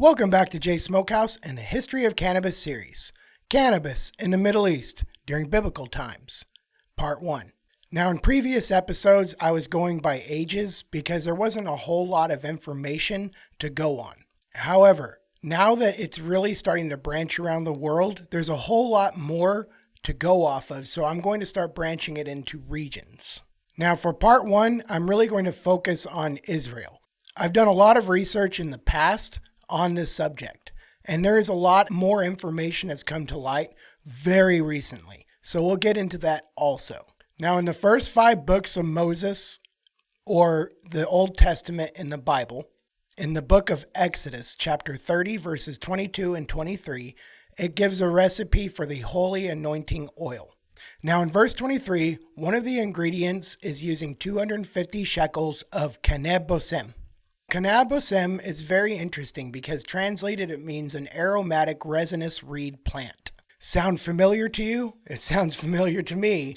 Welcome back to SmokeHouse and the History of Cannabis series, Cannabis in the Middle East During Biblical Times, Part 1. Now in previous episodes, I was going by ages because there wasn't a whole lot of information to go on. However, now that it's really starting to branch around the world, there's a whole lot more to go off of, so I'm going to start branching it into regions. Now for Part 1, I'm really going to focus on Israel. I've done a lot of research in the past on this subject, and there is a lot more information that's come to light very recently, so we'll get into that also. Now in the first 5 books of Moses, or the Old Testament in the Bible, in the book of Exodus, chapter 30, verses 22 and 23, it gives a recipe for the holy anointing oil. Now in verse 23, one of the ingredients is using 250 shekels of Cannabis-Episode. Cannabis-Episode is very interesting because translated it means an aromatic resinous reed plant. Sound familiar to you? It sounds familiar to me.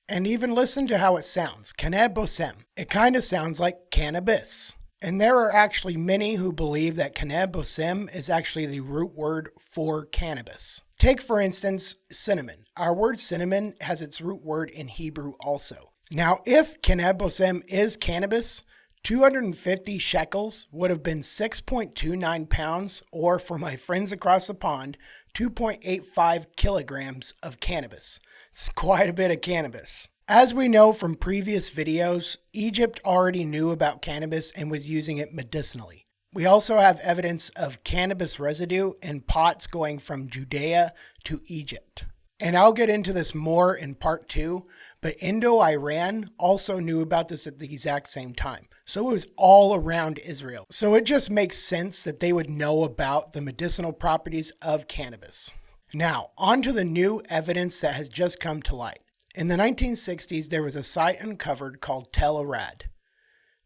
And even listen to how it sounds. Cannabis-Episode. It kind of sounds like cannabis. And there are actually many who believe that Cannabis-Episode is actually the root word for cannabis. Take for instance cinnamon. Our word cinnamon has its root word in Hebrew also. Now if Cannabis-Episode is cannabis, 250 shekels would have been 6.29 pounds, or for my friends across the pond, 2.85 kilograms of cannabis. It's quite a bit of cannabis. As we know from previous videos, Egypt already knew about cannabis and was using it medicinally. We also have evidence of cannabis residue in pots going from Judea to Egypt. And I'll get into this more in part 2, but Indo-Iran also knew about this at the exact same time. So it was all around Israel. So it just makes sense that they would know about the medicinal properties of cannabis. Now, on to the new evidence that has just come to light. In the 1960s, there was a site uncovered called Tel Arad.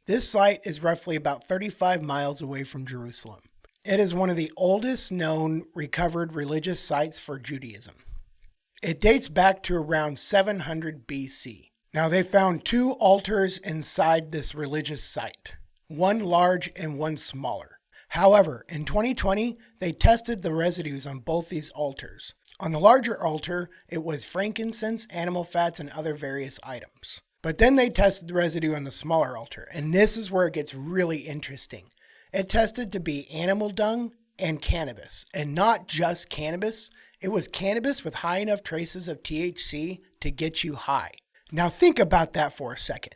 This site is roughly about 35 miles away from Jerusalem. It is one of the oldest known recovered religious sites for Judaism. It dates back to around 700 BC. Now they found 2 altars inside this religious site, one large and one smaller. However, in 2020, they tested the residues on both these altars. On the larger altar, it was frankincense, animal fats, and other various items. But then they tested the residue on the smaller altar, and this is where it gets really interesting. It tested to be animal dung and cannabis, and not just cannabis. It was cannabis with high enough traces of THC to get you high. Now think about that for a second.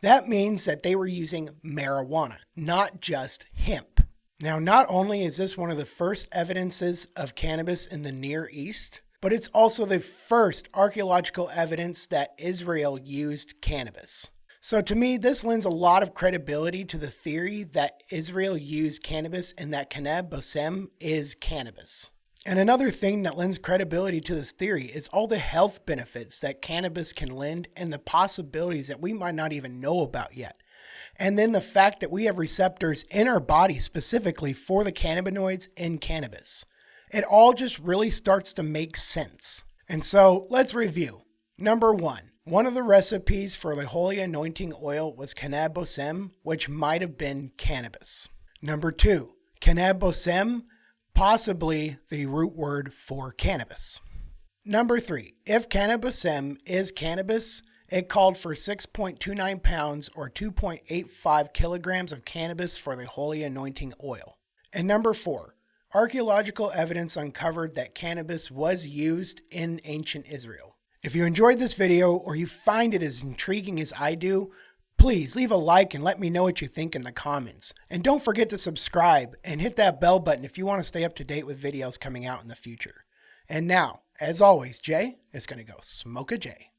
That means that they were using marijuana, not just hemp. Now not only is this one of the first evidences of cannabis in the Near East, but it's also the first archaeological evidence that Israel used cannabis. So to me, this lends a lot of credibility to the theory that Israel used cannabis and that Cannabis-Episode is cannabis. And another thing that lends credibility to this theory is all the health benefits that cannabis can lend and the possibilities that we might not even know about yet. And then the fact that we have receptors in our body specifically for the cannabinoids in cannabis. It all just really starts to make sense. And so let's review. Number 1, one of the recipes for the holy anointing oil was Cannabis-Episode, which might have been cannabis. Number 2, Cannabis-Episode, possibly the root word for cannabis. Number 3, if Cannabis-Episode is cannabis, it called for 6.29 pounds or 2.85 kilograms of cannabis for the holy anointing oil. And number 4, archaeological evidence uncovered that cannabis was used in ancient Israel. If you enjoyed this video or you find it as intriguing as I do, please leave a like and let me know what you think in the comments. And don't forget to subscribe and hit that bell button if you want to stay up to date with videos coming out in the future. And now, as always, Jay is going to go smoke a J.